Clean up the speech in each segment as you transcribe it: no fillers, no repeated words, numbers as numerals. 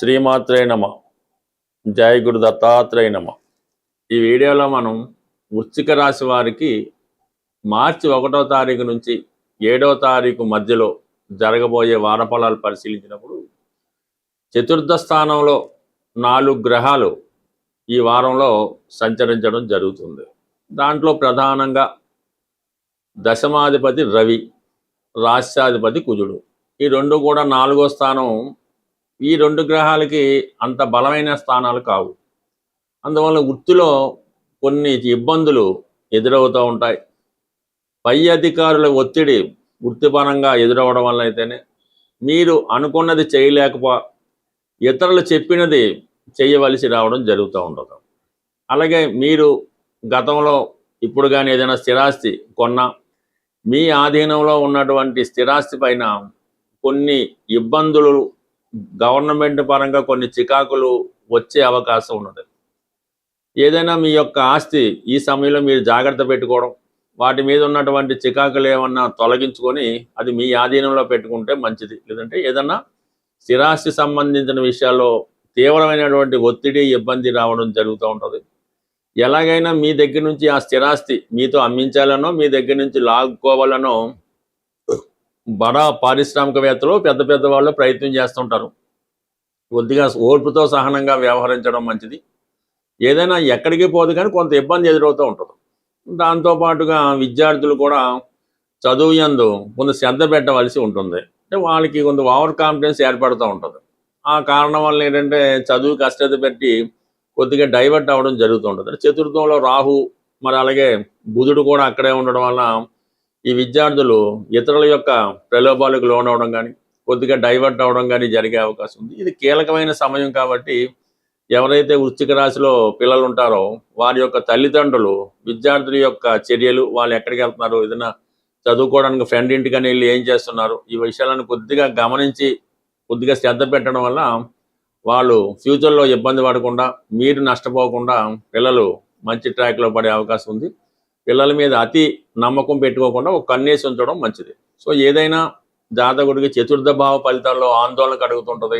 శ్రీమాత్రే నమ. జయ గురు దత్తాత్రేయ నమ. ఈ వీడియోలో మనం వృశ్చిక రాశి వారికి మార్చి 1వ తారీఖు నుంచి 7వ తారీఖు మధ్యలో జరగబోయే వారఫలాలు పరిశీలించినప్పుడు చతుర్థ స్థానంలో 4 గ్రహాలు ఈ వారంలో సంచరించడం జరుగుతుంది. దాంట్లో ప్రధానంగా దశమాధిపతి రవి, రాష్ట్రాధిపతి కుజుడు. ఈ రెండు కూడా 4వ స్థానం. ఈ 2 గ్రహాలకి అంత బలమైన స్థానాలు కావు. అందువల్ల వృత్తిలో కొన్ని ఇబ్బందులు ఎదురవుతూ ఉంటాయి. పై అధికారుల ఒత్తిడి వృత్తిపరంగా ఎదురవడం వల్ల అయితేనే మీరు అనుకున్నది చేయలేకపో ఇతరులు చెప్పినది చేయవలసి రావడం జరుగుతూ ఉంటుంది. అలాగే మీరు గతంలో ఇప్పుడు కానీ ఏదైనా స్థిరాస్తి కొన్నా మీ ఆధీనంలో ఉన్నటువంటి స్థిరాస్తి పైన కొన్ని ఇబ్బందులు, గవర్నమెంట్ పరంగా కొన్ని చికాకులు వచ్చే అవకాశం ఉన్నది. ఏదైనా మీ యొక్క ఆస్తి ఈ సమయంలో మీరు జాగ్రత్త పెట్టుకోవడం, వాటి మీద ఉన్నటువంటి చికాకులు ఏమన్నా తొలగించుకొని అది మీ ఆధీనంలో పెట్టుకుంటే మంచిది. లేదంటే ఏదన్నా స్థిరాస్తి సంబంధించిన విషయాల్లో తీవ్రమైనటువంటి ఒత్తిడి, ఇబ్బంది రావడం జరుగుతూ ఉంటుంది. ఎలాగైనా మీ దగ్గర నుంచి ఆ స్థిరాస్తి మీతో అమ్మించాలనో మీ దగ్గర నుంచి లాక్కోవాలనో బడా పారిశ్రామికవేత్తలు, పెద్ద పెద్ద వాళ్ళు ప్రయత్నం చేస్తుంటారు. కొద్దిగా ఓర్పుతో సహనంగా వ్యవహరించడం మంచిది. ఏదైనా ఎక్కడికి పోదు కానీ కొంత ఇబ్బంది ఎదురవుతూ ఉంటుంది. దాంతోపాటుగా విద్యార్థులు కూడా చదువు యందు కొంత శ్రద్ధ పెట్టవలసి ఉంటుంది. అంటే వాళ్ళకి కొంత ఓవర్ కాన్ఫిడెన్స్ ఏర్పడుతూ ఉంటుంది. ఆ కారణం వల్ల ఏంటంటే చదువుకి అశ్రద్ధ పెట్టి కొద్దిగా డైవర్ట్ అవ్వడం జరుగుతూ ఉంటుంది. చతుర్థంలో రాహు, మరి అలాగే బుధుడు కూడా అక్కడే ఉండడం వల్ల ఈ విద్యార్థులు ఇతరుల యొక్క ప్రలోభాలకు లోనవడం కానీ కొద్దిగా డైవర్ట్ అవ్వడం కానీ జరిగే అవకాశం ఉంది. ఇది కీలకమైన సమయం కాబట్టి ఎవరైతే వృశ్చిక రాశిలో పిల్లలు ఉంటారో వారి యొక్క తల్లిదండ్రులు విద్యార్థుల యొక్క చర్యలు, వాళ్ళు ఎక్కడికి వెళ్తున్నారు, ఏదైనా చదువుకోవడానికి ఫ్రెండ్ ఇంటికని వెళ్ళి ఏం చేస్తున్నారు, ఈ విషయాలను కొద్దిగా గమనించి కొద్దిగా శ్రద్ధ పెట్టడం వల్ల వాళ్ళు ఫ్యూచర్లో ఇబ్బంది పడకుండా, మీరు నష్టపోకుండా పిల్లలు మంచి ట్రాక్లో పడే అవకాశం ఉంది. పిల్లల మీద అతి నమ్మకం పెట్టుకోకుండా ఒక కన్నేసి ఉంచడం మంచిది. సో ఏదైనా జాతకుడికి చతుర్థ భావ ఫలితాల్లో ఆందోళన కలుగుతుంటుంది.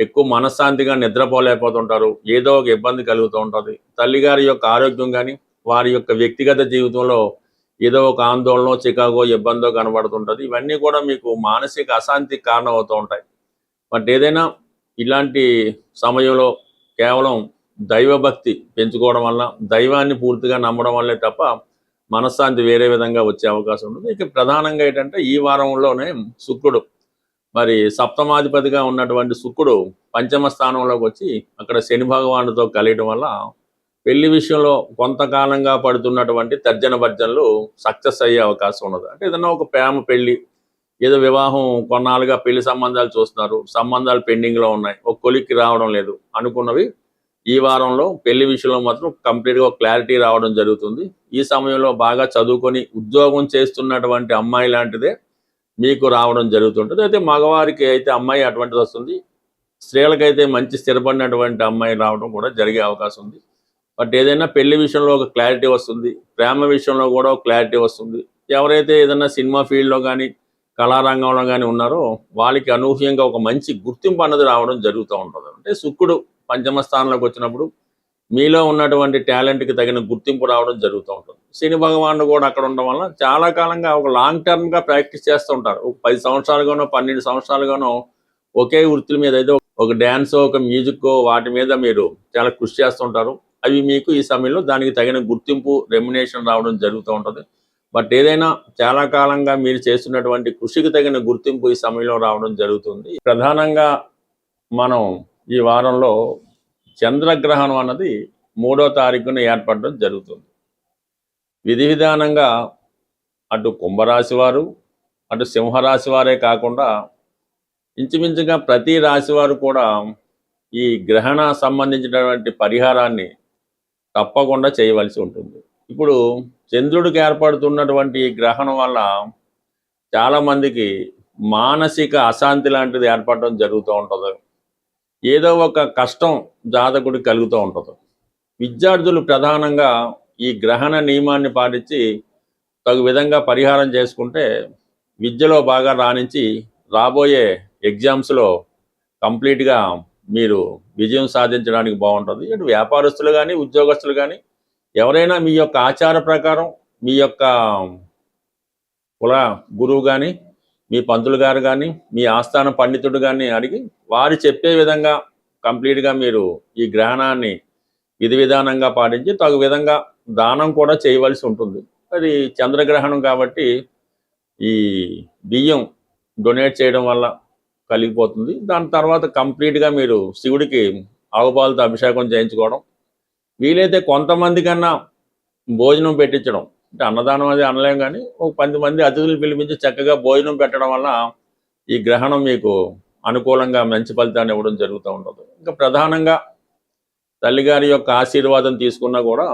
ఎక్కువ మనశ్శాంతిగా నిద్రపోలేకపోతుంటారు. ఏదో ఒక ఇబ్బంది కలుగుతూ ఉంటుంది. తల్లిగారి యొక్క ఆరోగ్యం కానీ వారి యొక్క వ్యక్తిగత జీవితంలో ఏదో ఒక ఆందోళన, చికాగో, ఇబ్బందో కనబడుతుంటుంది. ఇవన్నీ కూడా మీకు మానసిక అశాంతికి కారణం అవుతూ ఉంటాయి. బట్ ఏదైనా ఇలాంటి సమయంలో కేవలం దైవభక్తి పెంచుకోవడం వల్ల, దైవాన్ని పూర్తిగా నమ్మడం వల్లే తప్ప మనశ్శాంతి వేరే విధంగా వచ్చే అవకాశం ఉంటుంది. ఇక ప్రధానంగా ఏంటంటే ఈ వారంలోనే శుక్రుడు, మరి సప్తమాధిపతిగా ఉన్నటువంటి శుక్రుడు పంచమ స్థానంలోకి వచ్చి అక్కడ శని భగవానుడితో కలియడం వల్ల పెళ్లి విషయంలో కొంతకాలంగా పడుతున్నటువంటి తర్జన భర్జనలు సక్సెస్ అయ్యే అవకాశం ఉన్నది. అంటే ఏదన్నా ఒక ప్రేమ పెళ్లి, ఏదో వివాహం కొన్నాళ్ళుగా పెళ్లి సంబంధాలు చూస్తున్నారు, సంబంధాలు పెండింగ్లో ఉన్నాయి, ఒక కొలిక్కి రావడం లేదు అనుకున్నవి ఈ వారంలో పెళ్లి విషయంలో మాత్రం కంప్లీట్గా క్లారిటీ రావడం జరుగుతుంది. ఈ సమయంలో బాగా చదువుకొని ఉద్యోగం చేస్తున్నటువంటి అమ్మాయి లాంటిదే మీకు రావడం జరుగుతుంటుంది. అయితే మగవారికి అయితే అమ్మాయి అటువంటిది వస్తుంది, స్త్రీలకైతే మంచి స్థిరపడినటువంటి అమ్మాయి రావడం కూడా జరిగే అవకాశం ఉంది. బట్ ఏదైనా పెళ్లి విషయంలో ఒక క్లారిటీ వస్తుంది, ప్రేమ విషయంలో కూడా ఒక క్లారిటీ వస్తుంది. ఎవరైతే ఏదైనా సినిమా ఫీల్డ్లో కానీ కళారంగంలో కానీ ఉన్నారో వాళ్ళకి అనూహ్యంగా ఒక మంచి గుర్తింపు అన్నది రావడం జరుగుతూ ఉంటుంది. అంటే శుక్రుడు పంచమ స్థానంలోకి వచ్చినప్పుడు మీలో ఉన్నటువంటి టాలెంట్కి తగిన గుర్తింపు రావడం జరుగుతూ ఉంటుంది. శని భగవానుడు కూడా అక్కడ ఉండడం వల్ల చాలా కాలంగా ఒక లాంగ్ టర్మ్గా ప్రాక్టీస్ చేస్తూ ఉంటారు. ఒక 10 సంవత్సరాలుగానో 12 సంవత్సరాలుగానో ఒకే వృత్తుల మీద అయితే ఒక డ్యాన్స్, ఒక మ్యూజిక్, వాటి మీద మీరు చాలా కృషి చేస్తుంటారు. అవి మీకు ఈ సమయంలో దానికి తగిన గుర్తింపు, రెమ్యునేషన్ రావడం జరుగుతూ ఉంటుంది. బట్ ఏదైనా చాలా కాలంగా మీరు చేస్తున్నటువంటి కృషికి తగిన గుర్తింపు ఈ సమయంలో రావడం జరుగుతుంది. ప్రధానంగా మనం ఈ వారంలో చంద్రగ్రహణం అన్నది 3వ తారీఖున ఏర్పడడం జరుగుతుంది. విధి విధానంగా అటు కుంభరాశి వారు, అటు సింహరాశి వారే కాకుండా ఇంచుమించుగా ప్రతి రాశి వారు కూడా ఈ గ్రహణ సంబంధించినటువంటి పరిహారాన్ని తప్పకుండా చేయవలసి ఉంటుంది. ఇప్పుడు చంద్రుడికి ఏర్పడుతున్నటువంటి ఈ గ్రహణం వల్ల చాలామందికి మానసిక అశాంతి లాంటిది ఏర్పడడం జరుగుతూ ఉంటుంది. ఏదో ఒక కష్టం జాతకుడికి కలుగుతూ ఉంటుంది. విద్యార్థులు ప్రధానంగా ఈ గ్రహణ నియమాన్ని పాటించి తగు విధంగా పరిహారం చేసుకుంటే విద్యలో బాగా రాణించి రాబోయే ఎగ్జామ్స్లో కంప్లీట్గా మీరు విజయం సాధించడానికి బాగుంటుంది. ఇటు వ్యాపారస్తులు కానీ ఉద్యోగస్తులు కానీ ఎవరైనా మీ యొక్క ఆచార ప్రకారం మీ యొక్క కుల గురువు కానీ మీ పంతులు గారు కానీ మీ ఆస్థాన పండితుడు కానీ అడిగి వారు చెప్పే విధంగా కంప్లీట్గా మీరు ఈ గ్రహణాన్ని విధి విధానంగా పాటించి తగు విధంగా దానం కూడా చేయవలసి ఉంటుంది. అది చంద్రగ్రహణం కాబట్టి ఈ బియ్యం డొనేట్ చేయడం వల్ల కలిగిపోతుంది. దాని తర్వాత కంప్లీట్గా మీరు శివుడికి ఆవుపాలతో అభిషేకం చేయించుకోవడం, వీలైతే కొంతమంది కన్నా భోజనం పెట్టించడం, అంటే అన్నదానం అది అనలేం కానీ ఒక 10 మంది అతిథులు పిలిపించి చక్కగా భోజనం పెట్టడం వల్ల ఈ గ్రహణం మీకు అనుకూలంగా మంచి ఫలితాన్ని ఇవ్వడం జరుగుతూ ఉంటుంది. ఇంకా ప్రధానంగా తల్లిగారి యొక్క ఆశీర్వాదం తీసుకున్నా కూడా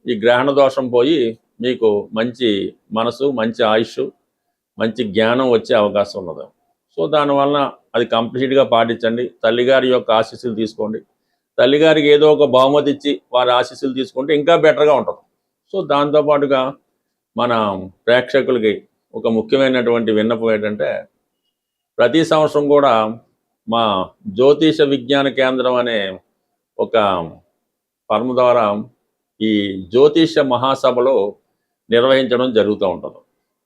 ఈ గ్రహణ దోషం పోయి మీకు మంచి మనసు, మంచి ఆయుష్, మంచి జ్ఞానం వచ్చే అవకాశం ఉన్నది. సో దానివల్ల అది కంప్లీట్గా పాటించండి. తల్లిగారి యొక్క ఆశీస్సులు తీసుకోండి. తల్లిగారికి ఏదో ఒక బహుమతి ఇచ్చి వారి ఆశీస్సులు తీసుకుంటే ఇంకా బెటర్గా ఉంటుంది. సో దాంతోపాటుగా మన ప్రేక్షకులకి ఒక ముఖ్యమైనటువంటి విన్నపం ఏంటంటే, ప్రతి సంవత్సరం కూడా మా జ్యోతిష విజ్ఞాన కేంద్రం అనే ఒక ఫర్మ్ ద్వారా ఈ జ్యోతిష మహాసభలో నిర్వహించడం జరుగుతూ ఉంటుంది.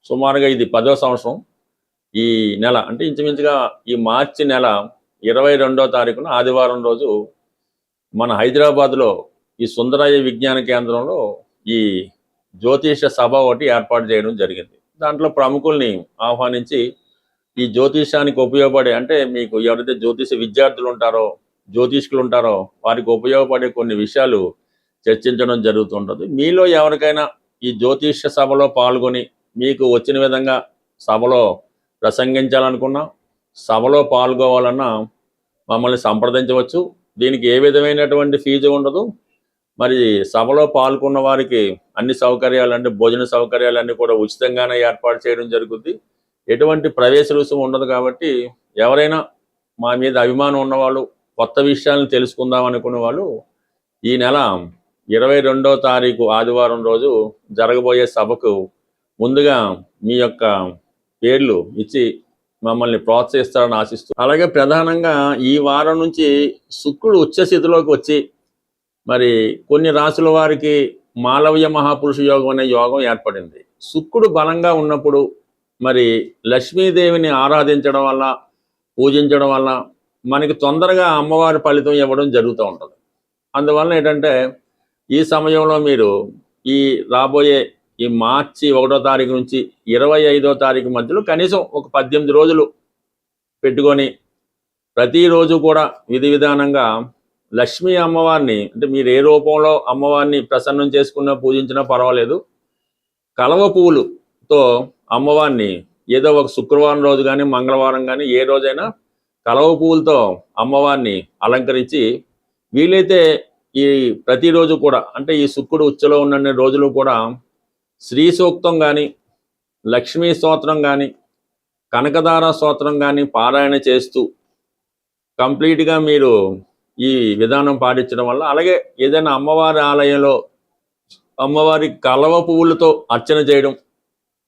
సుమారుగా ఇది 10వ సంవత్సరం. ఈ నెల అంటే ఇంచుమించుగా ఈ మార్చి నెల 22వ తారీఖున ఆదివారం రోజు మన హైదరాబాద్లో ఈ సుందరయ్య విజ్ఞాన కేంద్రంలో ఈ జ్యోతిష సభ ఒకటి ఏర్పాటు చేయడం జరిగింది. దాంట్లో ప్రముఖుల్ని ఆహ్వానించి ఈ జ్యోతిషానికి ఉపయోగపడే, అంటే మీకు ఎవరైతే జ్యోతిష విద్యార్థులు ఉంటారో, జ్యోతిష్కులు ఉంటారో వారికి ఉపయోగపడే కొన్ని విషయాలు చర్చించడం జరుగుతుంటుంది. మీలో ఎవరికైనా ఈ జ్యోతిష సభలో పాల్గొని మీకు వచ్చిన విధంగా సభలో ప్రసంగించాలనుకున్నా, సభలో పాల్గొవాలన్నా మమ్మల్ని సంప్రదించవచ్చు. దీనికి ఏ విధమైనటువంటి ఫీజు ఉండదు. మరి సభలో పాల్గొన్న వారికి అన్ని సౌకర్యాలు, అంటే భోజన సౌకర్యాలన్నీ కూడా ఉచితంగానే ఏర్పాటు చేయడం జరుగుతుంది. ఎటువంటి ప్రవేశ రుసుము ఉండదు. కాబట్టి ఎవరైనా మా మీద అభిమానం ఉన్నవాళ్ళు, కొత్త విషయాలను తెలుసుకుందాం అనుకునే వాళ్ళు ఈ నెల 22వ తారీఖు ఆదివారం రోజు జరగబోయే సభకు ముందుగా మీ యొక్క పేర్లు ఇచ్చి మమ్మల్ని ప్రోత్సహిస్తారని ఆశిస్తూ, అలాగే ప్రధానంగా ఈ వారం నుంచి శుక్రుడు ఉచ్చస్థితిలోకి వచ్చి మరి కొన్ని రాశుల వారికి మాలవ్య మహాపురుష యోగం అనే యోగం ఏర్పడింది. శుక్రుడు బలంగా ఉన్నప్పుడు మరి లక్ష్మీదేవిని ఆరాధించడం వల్ల, పూజించడం వల్ల మనకి తొందరగా అమ్మవారి ఫలితం ఇవ్వడం జరుగుతూ ఉంటుంది. అందువల్ల ఏంటంటే ఈ సమయంలో మీరు ఈ రాబోయే ఈ మార్చి 1వ తారీఖు నుంచి 25వ తారీఖు మధ్యలో కనీసం ఒక 18 రోజులు పెట్టుకొని ప్రతిరోజు కూడా విధి విధానంగా లక్ష్మీ అమ్మవారిని, అంటే మీరు ఏ రూపంలో అమ్మవారిని ప్రసన్నం చేసుకున్నా పూజించినా పర్వాలేదు, కలవ పువ్వులతో అమ్మవారిని ఏదో ఒక శుక్రవారం రోజు కానీ మంగళవారం కానీ ఏ రోజైనా కలవ పువ్వులతో అమ్మవారిని అలంకరించి, వీలైతే ఈ ప్రతిరోజు కూడా, అంటే ఈ శుక్రుడు ఉచ్చలో ఉన్న రోజులు కూడా శ్రీ సూక్తం కానీ, లక్ష్మీ స్తోత్రం కానీ, కనకదార స్తోత్రం కానీ పారాయణ చేస్తూ కంప్లీట్గా మీరు ఈ విధానం పాటించడం వల్ల, అలాగే ఏదైనా అమ్మవారి ఆలయంలో అమ్మవారి కలవ పువ్వులతో అర్చన చేయడం,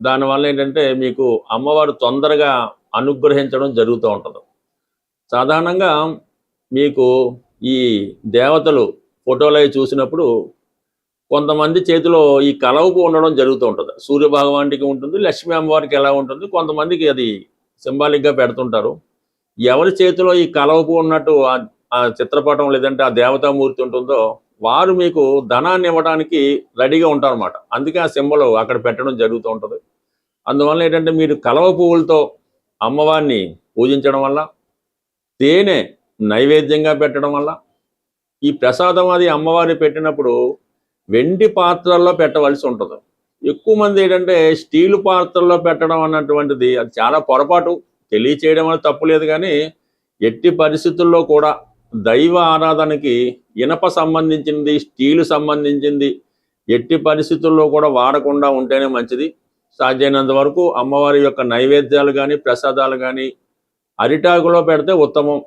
దానివల్ల ఏంటంటే మీకు అమ్మవారు తొందరగా అనుగ్రహించడం జరుగుతూ ఉంటుంది. సాధారణంగా మీకు ఈ దేవతలు ఫోటోలు అవి చూసినప్పుడు కొంతమంది చేతిలో ఈ కలవ పువ్వు ఉండడం జరుగుతూ ఉంటుంది. సూర్య భగవానికి ఉంటుంది, లక్ష్మీ అమ్మవారికి ఎలా ఉంటుంది, కొంతమందికి అది సింబాలిక్గా పెడుతుంటారు. ఎవరి చేతిలో ఈ కలవ పువ్వు ఉన్నట్టు ఆ చిత్రపటం లేదంటే ఆ దేవతామూర్తి ఉంటుందో వారు మీకు ధనాన్ని ఇవ్వడానికి రెడీగా ఉంటారు అన్నమాట. అందుకే ఆ సింబల్ అక్కడ పెట్టడం జరుగుతూ ఉంటుంది. అందువల్ల ఏంటంటే మీరు కలవ పువ్వులతో అమ్మవారిని పూజించడం వల్ల, తేనె నైవేద్యంగా పెట్టడం వల్ల, ఈ ప్రసాదం అది అమ్మవారిని పెట్టినప్పుడు వెండి పాత్రల్లో పెట్టవలసి ఉంటుంది. ఎక్కువ మంది ఏంటంటే స్టీలు పాత్రల్లో పెట్టడం అన్నటువంటిది అది చాలా పొరపాటు. తెలియచేయడం వల్ల తప్పు లేదు, కానీ ఎట్టి పరిస్థితుల్లో కూడా దైవ ఆరాధనకి ఇనప సంబంధించింది, స్టీలు సంబంధించింది ఎట్టి పరిస్థితుల్లో కూడా వాడకుండా ఉంటేనే మంచిది. సాధ్యమైనంత వరకు అమ్మవారి యొక్క నైవేద్యాలు కానీ ప్రసాదాలు కానీ అరిటాకులో పెడితే ఉత్తమం,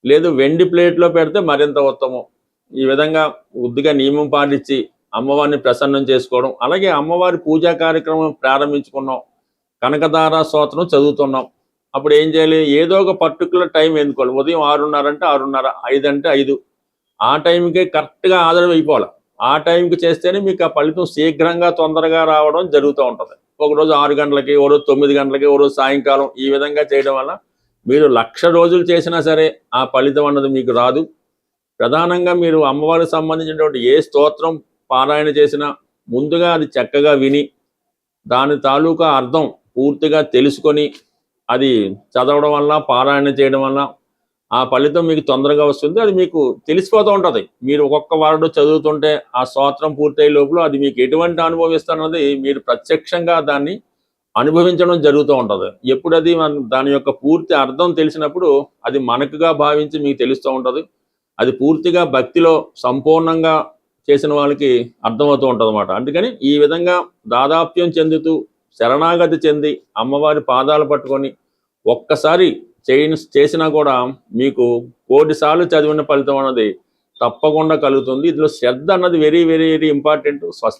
లేదు వెండి ప్లేట్లో పెడితే మరింత ఉత్తమం. ఈ విధంగా బుద్ధిగా నియమం పాటించి అమ్మవారిని ప్రసన్నం చేసుకోవడం, అలాగే అమ్మవారి పూజా కార్యక్రమం ప్రారంభించుకున్నాం, కనకదార స్తోత్రం చదువుతున్నాం. అప్పుడు ఏం చేయాలి? ఏదో ఒక పర్టికులర్ టైం ఎన్నుకోవాలి. ఉదయం 6:30 అంటే 6:30, 5 అంటే 5. ఆ టైంకే కరెక్ట్‌గా హాజరు అయిపోవాలి. ఆ టైంకి చేస్తేనే మీకు ఆ ఫలితం శీఘ్రంగా, తొందరగా రావడం జరుగుతూ ఉంటది. ఒకరోజు 6 గంటలకి, ఓ రోజు 9 గంటలకి, ఓ రోజు సాయంకాలం ఈ విధంగా చేయడం వల్ల మీరు 1,00,000 రోజులు చేసినా సరే ఆ ఫలితం అన్నది మీకు రాదు. ప్రధానంగా మీరు అమ్మవారికి సంబంధించినటువంటి ఏ స్తోత్రం పారాయణ చేసినా ముందుగా అది చక్కగా విని, దాని తాలూకా అర్థం పూర్తిగా తెలుసుకొని, అది చదవడం వల్ల, పారాయణ చేయడం వల్ల ఆ ఫలితం మీకు తొందరగా వస్తుంది. అది మీకు తెలిసిపోతూ ఉంటది. మీరు ఒక్కొక్క వర్డ్ చదువుతుంటే ఆ స్తోత్రం పూర్తయ్యే లోపల అది మీకు ఎటువంటి అనుభవం ఇస్తన్నది మీరు ప్రత్యక్షంగా దాన్ని అనుభవించడం జరుగుతూ ఉంటది. ఎప్పుడది దాని యొక్క పూర్తి అర్థం తెలిసినప్పుడు అది మనకుగా భావించి మీకు తెలుస్తూ ఉంటది. అది పూర్తిగా భక్తిలో సంపూర్ణంగా చేసిన వాళ్ళకి అర్థమవుతూ ఉంటదన్నమాట. అందుకని ఈ విధంగా దాదాప్యం చెందుతూ, శరణాగతి చెంది, అమ్మవారి పాదాలు పట్టుకొని ఒక్కసారి చేసినా కూడా మీకు 1,00,00,000 సార్లు చదివిన ఫలితం అన్నది తప్పకుండా కలుగుతుంది. ఇందులో శ్రద్ధ అన్నది వెరీ, వెరీ, వెరీ ఇంపార్టెంట్. స్వస్తి.